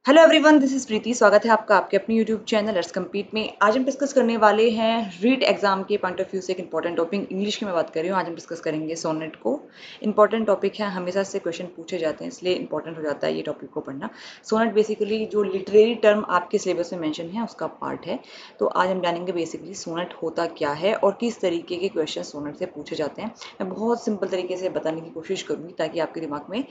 Hello everyone, this is प्रीति। स्वागत है आपका आपके अपनी यूट्यूब चैनल लेट्स कम्पीट में। आज हम डिस्कस करने वाले हैं रीट एग्जाम के पॉइंट ऑफ व्यू से एक इंपॉर्टेंट टॉपिक इंग्लिश की मैं बात कर रही हूँ। आज हम डिस्कस करेंगे सोनेट को। इंपॉर्टेंट टॉपिक है, हमेशा से क्वेश्चन पूछे जाते हैं, इसलिए इंपॉर्टेंट हो जाता है ये टॉपिक को पढ़ना। सोनेट बेसिकली जो लिटरेरी टर्म आपके सिलेबस में मेंशन है उसका पार्ट है। तो आज हम जानेंगे बेसिकली सोनेट होता क्या है और किस तरीके के क्वेश्चन सोनेट से पूछे जाते हैं। मैं बहुत सिंपल तरीके से बताने की कोशिश करूँगी ताकि आपके दिमाग में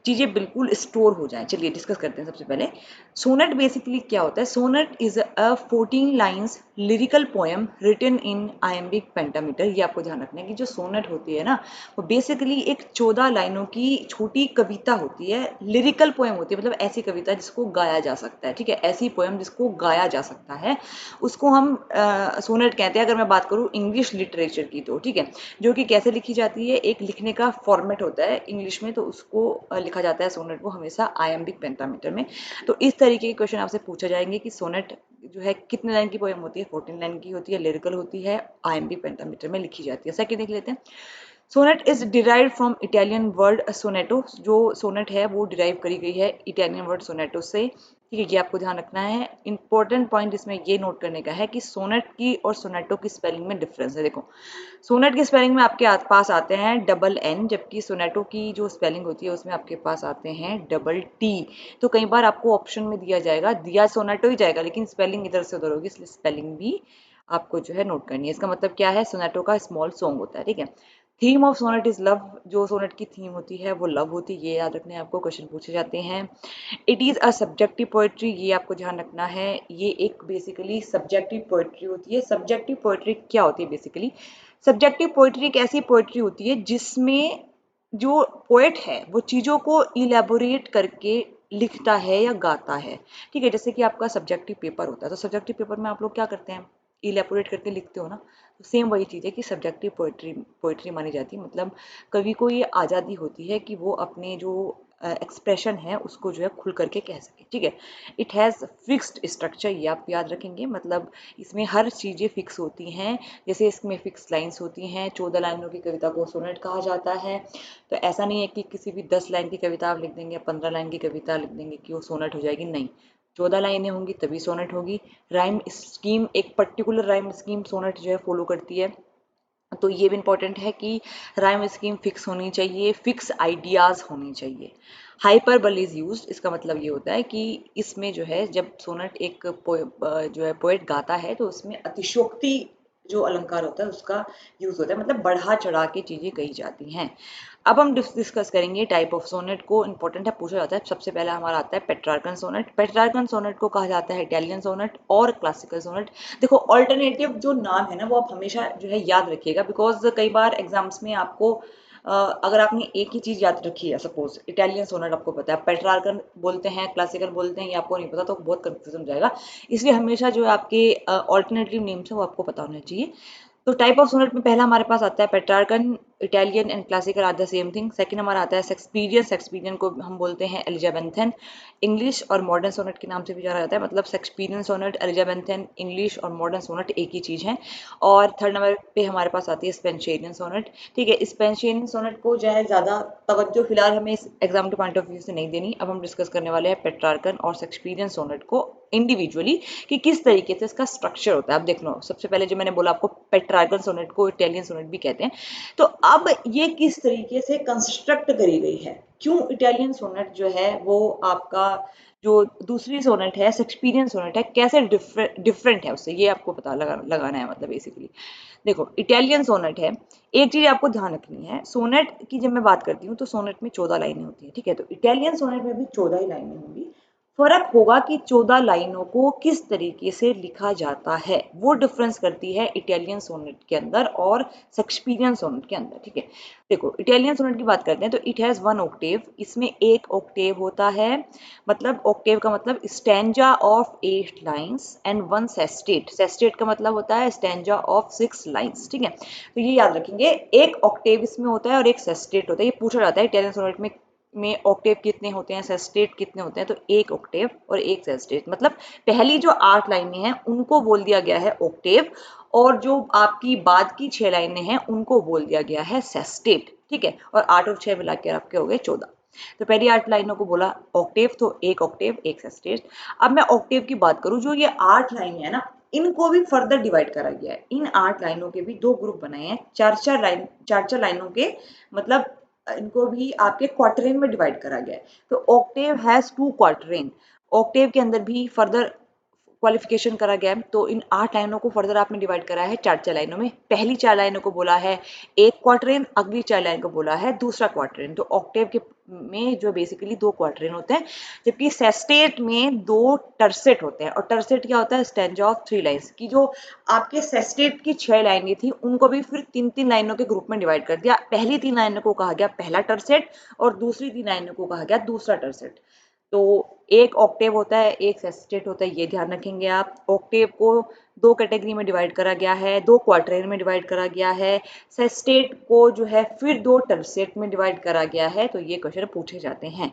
चीज़ें बिल्कुल स्टोर हो जाएं। चलिए डिस्कस करते हैं। सबसे पहले सोनेट बेसिकली क्या होता है? Sonnet is a 14 lines lyrical poem written in iambic pentameter. ये आपको ध्यान रखना है कि जो सोनेट होती है ना, वो बेसिकली एक 14 लाइनों की छोटी कविता होती है। लिरिकल पोएम होती है, मतलब ऐसी कविता जिसको गाया जा सकता है। ठीक है, ऐसी पोएम जिसको गाया जा सकता है उसको हम सोनेट कहते हैं। अगर मैं बात करूँ इंग्लिश लिटरेचर की तो ठीक है, जो कि कैसे लिखी जाती है, एक लिखने का फॉर्मेट होता है इंग्लिश में, तो उसको लिखा जाता है सोनेट को हमेशा आयम्बिक पेंटामीटर में। तो इस तरीके के क्वेश्चन आपसे पूछा जाएंगे कि सोनेट जो है कितने लाइन की पोएम होती है? 14 लाइन की होती है, लिरिकल होती है, आईएमपी पेंटामीटर में लिखी जाती है। सेकंड देख लेते हैं। Sonnet is derive from Italian word sonetto. जो सोनेट है वो डिराइव करी गई है इटालियन वर्ड सोनेटो से। ठीक है, ये आपको ध्यान रखना है। इंपॉर्टेंट पॉइंट इसमें ये नोट करने का है कि सोनेट की और सोनेटो की स्पेलिंग में डिफरेंस है। देखो, सोनेट की स्पेलिंग में आपके पास आते हैं डबल एन, जबकि सोनेटो की जो स्पेलिंग होती है उसमें आपके पास आते हैं डबल टी। तो कई बार आपको ऑप्शन में दिया सोनेटो ही जाएगा, लेकिन स्पेलिंग इधर से उधर होगी, इसलिए स्पेलिंग भी आपको जो है नोट करनी है। इसका मतलब क्या है? सोनेटो का स्मॉल सॉन्ग होता है। ठीक है, theme of sonnet is love. जो सोनेट की थीम होती है वो लव होती है, ये याद रखना है आपको, क्वेश्चन पूछे जाते हैं। It is a subjective poetry, ये आपको ध्यान रखना है। ये एक बेसिकली सब्जेक्टिव पोएट्री होती है। सब्जेक्टिव पोएट्री क्या होती है? बेसिकली सब्जेक्टिव पोएट्री एक ऐसी पोएट्री होती है जिसमें जो पोएट है वो चीज़ों को इलेबोरेट करके लिखता है या गाता है। ठीक है, जैसे कि आपका सब्जेक्टिव पेपर होता है, तो सब्जेक्टिव पेपर में आप लोग क्या करते हैं? इलेबोरेट करके लिखते हो ना। तो सेम वही चीज़ है कि सब्जेक्टिव पोएट्री पोएट्री मानी जाती है। मतलब कवि को ये आज़ादी होती है कि वो अपने जो एक्सप्रेशन है उसको जो है खुल करके कह सके। ठीक है, इट हैज़ फिक्स्ड स्ट्रक्चर, ये आप याद रखेंगे। मतलब इसमें हर चीज़ें फिक्स होती हैं। जैसे इसमें फिक्स लाइंस होती हैं। 14 लाइनों की कविता को सोनेट कहा जाता है। तो ऐसा नहीं है कि किसी भी 10 लाइन की कविता आप लिख देंगे, 15 लाइन की कविता लिख देंगे कि वो सोनेट हो जाएगी। नहीं, 14 लाइनें होंगी तभी सोनेट होगी। राइम स्कीम, एक पर्टिकुलर राइम स्कीम सोनेट जो है फॉलो करती है। तो ये भी इंपॉर्टेंट है कि राइम स्कीम फिक्स होनी चाहिए, फिक्स आइडियाज होनी चाहिए। हाइपरबल इज यूज्ड, इसका मतलब ये होता है कि इसमें जो है जब सोनेट एक जो है पोएट गाता है तो उसमें अतिशयोक्ति जो अलंकार होता है उसका यूज होता है। मतलब बढ़ा चढ़ा के चीजें कही जाती हैं। अब हम डिस्कस करेंगे टाइप ऑफ सोनेट को। इंपॉर्टेंट है, पूछा जाता है। सबसे पहला हमारा आता है पेट्रार्कन सोनेट। पेट्रार्कन सोनेट को कहा जाता है इटालियन सोनेट और क्लासिकल सोनेट। देखो, ऑल्टरनेटिव जो नाम है ना वो आप हमेशा जो है याद रखिएगा, बिकॉज कई बार एग्जाम्स में आपको अगर आपने एक ही चीज याद रखी है, सपोज इटालियन सोनेट आपको पता है, पेट्रार्कन बोलते हैं, क्लासिकल बोलते हैं, ये आपको नहीं पता तो बहुत कंफ्यूजन हो जाएगा। इसलिए हमेशा जो है आपके ऑल्टरनेटिव नेम्स है वो आपको पता होने चाहिए। तो टाइप ऑफ सोनेट में पहला हमारे पास आता है Petrarchan. Italian and classical are the same thing. Second हमारा आता है शेक्सपियरियन। शेक्सपियरियन को हम बोलते हैं एलिजाबेथन। इंग्लिश और मॉडर्न सोनेट के नाम से भी जाना जाता है। मतलब शेक्सपियरियन सोनेट, एलिजाबेथन, इंग्लिश और मॉडर्न सोनेट एक ही चीज़ है। और थर्ड नंबर पे हमारे पास आती है स्पेंशेरियन सोनेट। ठीक है, स्पेंशेरियन सोनेट को जो है ज़्यादा तवज्जो फिलहाल हमें इस एग्जाम के पॉइंट ऑफ व्यू से नहीं देनी। अब हम डिस्कस करने वाले हैं पेट्रार्कन और शेक्सपियरियन सोनेट को इंडिविजुअली, कि किस तरीके से इसका स्ट्रक्चर होता है। अब देख लो, सबसे पहले जो मैंने बोला आपको पेट्रार्कन सोनेट को इटालियन सोनेट भी कहते हैं। तो अब ये किस तरीके से कंस्ट्रक्ट करी गई है, क्यों इटालियन सोनेट जो है वो आपका जो दूसरी सोनेट है शेक्सपियरियन सोनेट है कैसे डिफरेंट है उससे, ये आपको पता लगाना है। मतलब बेसिकली देखो, इटालियन सोनेट है, एक चीज आपको ध्यान रखनी है, सोनेट की जब मैं बात करती हूँ तो सोनेट में 14 लाइनें होती हैं। ठीक है, तो इटालियन सोनेट में भी 14 ही लाइनें होंगी। फर्क होगा कि 14 लाइनों को किस तरीके से लिखा जाता है, वो डिफरेंस करती है इटालियन सोनेट के अंदर और शेक्सपियरियन सोनेट के अंदर। ठीक है, देखो इटालियन सोनेट की बात करते हैं तो इट हैज वन ऑक्टेव। इसमें एक ऑक्टेव होता है। मतलब ऑक्टेव का मतलब stanza of 8 lines and one sestet. Sestet का मतलब होता है स्टैंजा ऑफ 6 लाइंस। ठीक है, तो ये याद रखेंगे, एक ऑक्टेव इसमें होता है और एक सेस्टेट होता है। ये पूछा जाता है इटालियन सोनेट में ऑक्टेव कितने होते हैं, सेस्टेट कितने होते हैं। तो एक ऑक्टेव और एक सेस्टेट, मतलब पहली जो 8 लाइनें हैं उनको बोल दिया गया है ऑक्टेव, और जो आपकी बाद की 6 लाइनें हैं उनको बोल दिया गया है सेस्टेट। ठीक है, और 8 और 6 मिला के आपके हो गए 14। तो पहली 8 लाइनों को बोला ऑक्टेव, तो एक ऑक्टेव एक सेस्टेट। अब मैं ऑक्टेव की बात करूं, जो ये 8 लाइन है ना, इनको भी फर्दर डिवाइड करा गया है। इन 8 लाइनों के भी 2 ग्रुप बनाए हैं, 4 लाइनों के, मतलब इनको भी आपके क्वार्टरेन में डिवाइड करा गया है। तो ऑक्टेव हैज 2 क्वार्टरेन। ऑक्टेव के अंदर भी फर्दर क्वालिफिकेशन करा गया है। तो इन 8 लाइनों को फर्दर आपने डिवाइड करा है 4 लाइनों में। पहली 4 लाइनों को बोला है एक क्वार्टरेन, अगली 4 लाइन को बोला है दूसरा क्वार्टरेन। तो ऑक्टेव के में जो बेसिकली 2 क्वार्टरेन होते हैं, जबकि सेस्टेट में 2 टर्सेट होते हैं। और टर्सेट क्या होता है? स्टैंजा ऑफ 3 लाइन्स की। जो आपके सेस्टेट की 6 लाइनें थी, उनको भी फिर 3-3 लाइनों के ग्रुप में डिवाइड कर दिया। पहली 3 लाइनों को कहा गया पहला टर्सेट और दूसरी 3 लाइनों को कहा गया दूसरा टर्सेट। तो एक ऑक्टेव होता है, एक सेस्टेट होता है, ये ध्यान रखेंगे आप। ऑक्टेव को 2 कैटेगरी में डिवाइड करा गया है, 2 क्वार्टरेन में डिवाइड करा गया है। सेस्टेट को जो है फिर 2 टर्सेट में डिवाइड करा गया है। तो ये क्वेश्चन पूछे जाते हैं।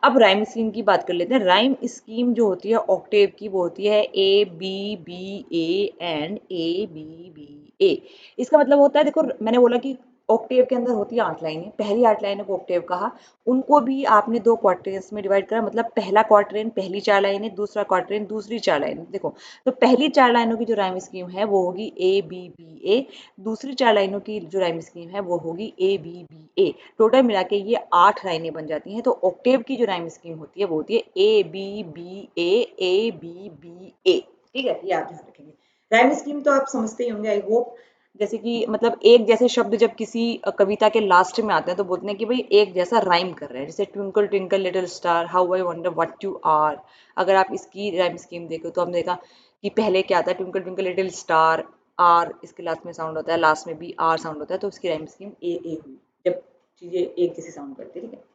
अब राइम स्कीम की बात कर लेते हैं। राइम स्कीम जो होती है ऑक्टेव की, वो होती है A B B A and A B B A. इसका मतलब होता है, देखो मैंने बोला कि ऑक्टेव के अंदर होती है 8 लाइनें, पहली 8 लाइनों को ऑक्टेव कहा। उनको भी आपने 2 क्वार्टरेन्स में डिवाइड करा, मतलब पहला क्वार्टरेन पहली 4 लाइनें, दूसरा क्वार्टरेन दूसरी 4 लाइनें। देखो, तो पहली 4 लाइनों की जो राइम स्कीम है वो होगी ए बी बी ए, दूसरी 4 लाइनों की जो राइम स्कीम है वो होगी A B B A. Total मिला के ये 8 लाइनें बन जाती हैं। तो ऑक्टेव की जो राइम स्कीम होती है वो होती है A B B A B B A. ठीक है, ये आप ध्यान रखेंगे। राइम स्कीम तो आप समझते ही होंगे, आई होप। जैसे कि मतलब एक जैसे शब्द जब किसी कविता के लास्ट में आते हैं तो बोलते हैं कि भाई एक जैसा राइम कर रहे हैं। जैसे twinkle twinkle little star, how I wonder what you are. अगर आप इसकी राइम स्कीम देखो तो हमने देखा कि पहले क्या आता है, twinkle twinkle little star, are इसके लास्ट में साउंड होता है, लास्ट में भी आर साउंड होता है। तो उसकी राइम स्कीम ए हुई जब चीजें एक जैसी साउंड करती है। ठीक है।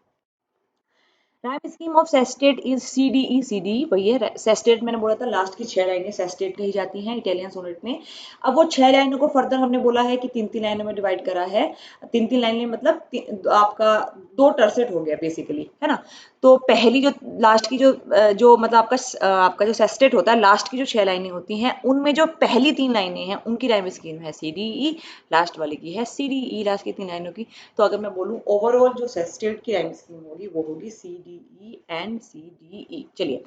Rhyme scheme of sestet is C D E. C D वही है। सेस्टेट मैंने बोला था लास्ट की 6 लाइनें सेस्टेट कही जाती हैं इटालियन सोनेट में। अब वो 6 लाइनों को फर्दर हमने बोला है कि 3-3 लाइनों में डिवाइड करा है। 3-3 लाइनें मतलब आपका 2 टर्सेट हो गया बेसिकली, है ना। तो पहली जो लास्ट की जो मतलब आपका जो सेस्टेट होता है, लास्ट की जो 6 लाइनें होती हैं, उनमें जो पहली 3 लाइनें हैं उनकी राइम स्कीम है सी डी ई, लास्ट वाली की है सी डी ई, लास्ट की 3 लाइनों की। तो अगर मैं बोलूँ ओवरऑल जो सेस्टेट की राइम स्कीम होगी वो होगी C D E and C D E. चलिए,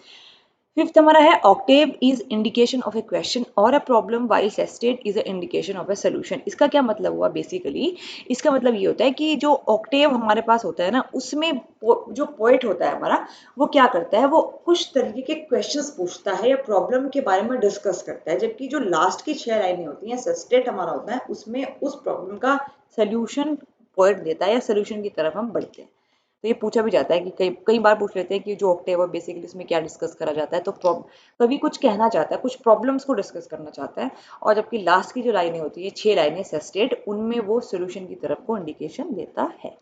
फिफ्थ हमारा है octave is indication of a question और a problem while sestet is a indication of a solution. इसका क्या मतलब हुआ बेसिकली? इसका मतलब ये होता है कि जो ऑक्टेव हमारे पास होता है ना, उसमें जो पोएट होता है हमारा, वो क्या करता है, वो कुछ तरीके के क्वेश्चंस पूछता है या प्रॉब्लम के बारे में डिस्कस करता है। जबकि जो लास्ट की 6 लाइनें होती हैं, सेस्टेट हमारा होता है, उसमें उस प्रॉब्लम का सोल्यूशन पोएट देता है या सोल्यूशन की तरफ हम बढ़ते हैं। तो ये पूछा भी जाता है कि कई कई बार पूछ लेते हैं कि जो ऑक्टेव है बेसिकली उसमें क्या डिस्कस करा जाता है। तो कभी कुछ कहना चाहता है, कुछ प्रॉब्लम्स को डिस्कस करना चाहता है। और जबकि लास्ट की जो लाइनें होती है, 6 लाइनें सेस्टेट, उनमें वो सोल्यूशन की तरफ को इंडिकेशन देता है।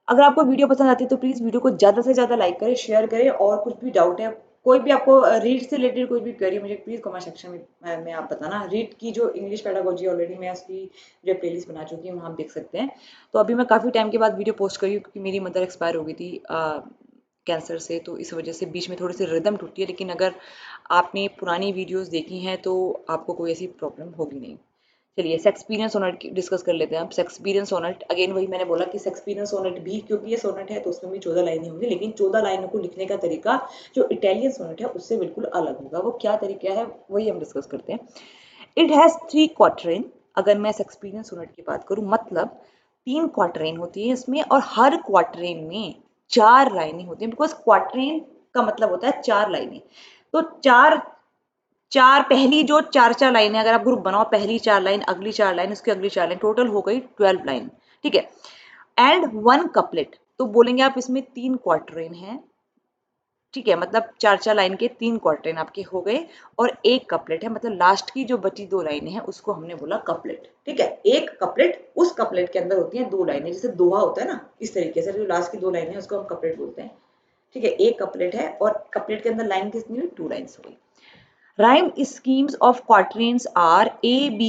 अगर आपको वीडियो पसंद आती है तो प्लीज़ वीडियो को ज़्यादा से ज़्यादा लाइक करें, शेयर करें। और कुछ भी डाउट है, कोई भी आपको रीड से रिलेटेड कोई भी क्वेरी, मुझे प्लीज़ कमेंट सेक्शन में आप बताना। रीड की जो इंग्लिश पेडागोजी ऑलरेडी मैं उसकी जो प्लेलिस्ट बना चुकी हूँ, वहाँ आप देख सकते हैं। तो अभी मैं काफ़ी टाइम के बाद वीडियो पोस्ट करी हूँ, क्योंकि मेरी मदर एक्सपायर हो गई थी कैंसर से। तो इस वजह से बीच में थोड़ी सी रिदम टूटी है। लेकिन अगर आपने पुरानी वीडियोज़ देखी हैं तो आपको कोई ऐसी प्रॉब्लम होगी नहीं। चलिए, शेक्सपियरियन सोनेट डिस्कस कर लेते हैं। अब शेक्सपियरियन सोनेट, अगेन वही मैंने बोला कि शेक्सपियरियन सोनेट भी, क्योंकि ये सोनेट है तो उसमें भी 14 लाइनें होंगी, लेकिन 14 लाइनों को लिखने का तरीका जो इटालियन सोनेट है उससे बिल्कुल अलग होगा। वो क्या तरीका है वही हम डिस्कस करते हैं। It has 3 क्वार्टरेन। अगर मैं शेक्सपियरियन सोनेट की बात करूँ, मतलब 3 क्वार्टरेन होती है इसमें, और हर क्वार्टरेन में 4 लाइनें होती हैं। बिकॉज क्वार्टरेन का मतलब होता है 4 लाइनें। तो पहली जो 4-4 लाइन है, अगर आप ग्रुप बनाओ, पहली 4 लाइन, अगली 4 लाइन, उसकी अगली 4 लाइन, टोटल हो गई 12 लाइन। ठीक है। एंड 1 कपलेट, तो बोलेंगे आप इसमें 3 क्वार्टरेन हैं। ठीक है, मतलब 4-4 लाइन के 3 क्वार्टरेन आपके हो गए, और एक कपलेट है, मतलब लास्ट की जो बची 2 लाइनें हैं उसको हमने बोला कपलेट। ठीक है, एक कपलेट, उस कपलेट के अंदर होती हैं 2 लाइनें, जैसे दोहा होता है ना, इस तरीके से जो लास्ट की 2 लाइनें हैं उसको हम कपलेट बोलते हैं। ठीक है, एक कपलेट है और कपलेट के अंदर लाइन कितनी हुई? 2 लाइन्स हो गई। Rhyme schemes of quatrains are A B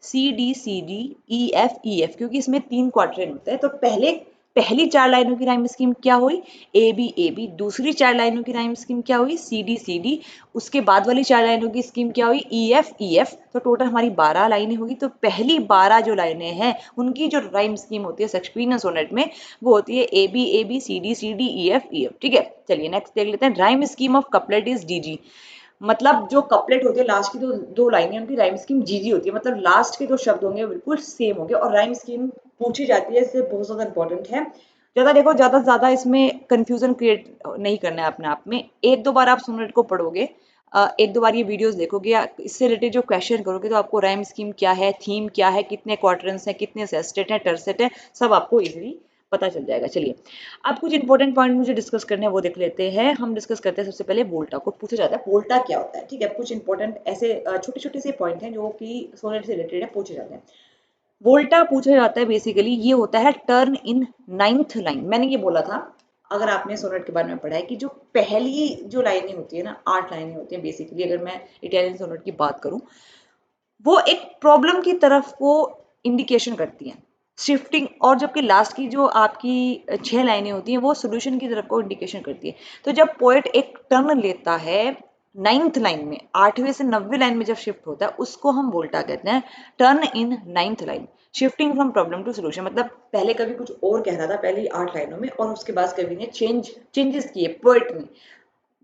C D C D E F, क्योंकि इसमें 3 क्वार्टरेन होते हैं। तो पहले पहली 4 लाइनों की राइम स्कीम क्या हुई, ए बी, दूसरी 4 लाइनों की राइम स्कीम क्या हुई, सी डी, उसके बाद वाली 4 लाइनों की स्कीम क्या हुई, ई एफ, तो टोटल हमारी 12 लाइनें होगी। तो पहली 12 जो लाइनें हैं उनकी जो राइम स्कीम होती है शेक्सपियरियन सोनेट में वो होती है A B, C D, E F, ठीक है। चलिए नेक्स्ट देख लेते हैं, rhyme scheme of couplet is D G. मतलब जो कपलेट होते हैं लास्ट की दो लाइनें उनकी राइम स्कीम जी होती है, मतलब लास्ट के जो शब्द होंगे बिल्कुल सेम होंगे। और राइम स्कीम पूछी जाती है, इससे बहुत ज्यादा इंपॉर्टेंट है। ज्यादा देखो, ज्यादा से ज्यादा इसमें कंफ्यूजन क्रिएट नहीं करना है अपने आप में। एक दो बार आप सोनेट को पढ़ोगे, एक दो बार ये वीडियोस देखोगे या इससे रिलेटेड जो क्वेश्चन करोगे तो आपको राइम स्कीम क्या है, थीम क्या है, कितने क्वार्टरंस हैं, कितने सेस्टेट हैं, टर्सेट हैं, सब आपको इजीली पता चल जाएगा। चलिए अब कुछ इंपॉर्टेंट पॉइंट मुझे डिस्कस करने हैं वो देख लेते हैं। हम डिस्कस करते हैं सबसे पहले वोल्टा को। पूछा जाता है वोल्टा क्या होता है, ठीक है। कुछ इंपॉर्टेंट ऐसे छोटे छोटे से पॉइंट हैं जो कि सोनेट से रिलेटेड है, पूछे जाते हैं। वोल्टा पूछा जाता है बेसिकली, ये होता है टर्न इन 9th लाइन। मैंने ये बोला था, अगर आपने सोनेट के बारे में पढ़ा है कि जो पहली जो लाइनें होती है ना, 8 लाइनें होती हैं बेसिकली, अगर मैं इटालियन सोनेट की बात करूं, वो एक प्रॉब्लम की तरफ को इंडिकेशन करती हैं, शिफ्टिंग। और जबकि लास्ट की जो आपकी 6 लाइनें होती हैं वो सोल्यूशन की तरफ को इंडिकेशन करती है। तो जब पोएट एक टर्न लेता है 9th लाइन में, 8वें से 9वीं लाइन में जब शिफ्ट होता है, उसको हम वोल्टा कहते हैं, turn in 9th line, shifting from problem to solution. मतलब पहले कभी कुछ और कह रहा था पहली 8 लाइनों में, और उसके बाद कभी ने चेंजेस किए पोएट ने,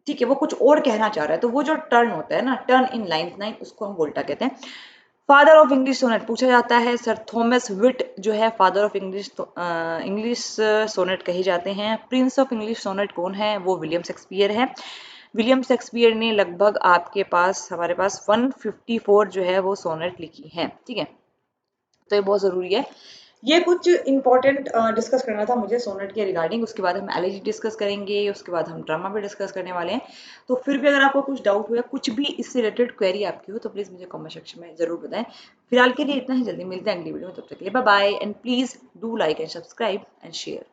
ठीक है, वो कुछ और कहना चाह रहा है। तो वो जो टर्न होता है ना, टर्न इन 9th लाइन, उसको हम वोल्टा कहते हैं। फादर ऑफ इंग्लिश सोनेट पूछा जाता है, सर थॉमस विट जो है फादर ऑफ इंग्लिश सोनेट कहे जाते हैं। प्रिंस ऑफ इंग्लिश सोनेट कौन है, वो विलियम शेक्सपियर है। विलियम शेक्सपियर ने लगभग आपके पास, हमारे पास 154 जो है वो सोनेट लिखी है, ठीक है। तो ये बहुत ज़रूरी है। ये कुछ इंपॉर्टेंट डिस्कस करना था मुझे सोनेट के रिगार्डिंग। उसके बाद हम एलिजी डिस्कस करेंगे, उसके बाद हम ड्रामा भी डिस्कस करने वाले हैं। तो फिर भी अगर आपको कुछ डाउट हो या कुछ भी इससे रिलेटेड क्वेरी आपकी हो तो प्लीज़ मुझे कमेंट सेक्शन में ज़रूर बताएं। फिलहाल के लिए इतना ही, जल्दी मिलते हैं अगली वीडियो में, तब तक के लिए bye bye, and please do like and subscribe and share.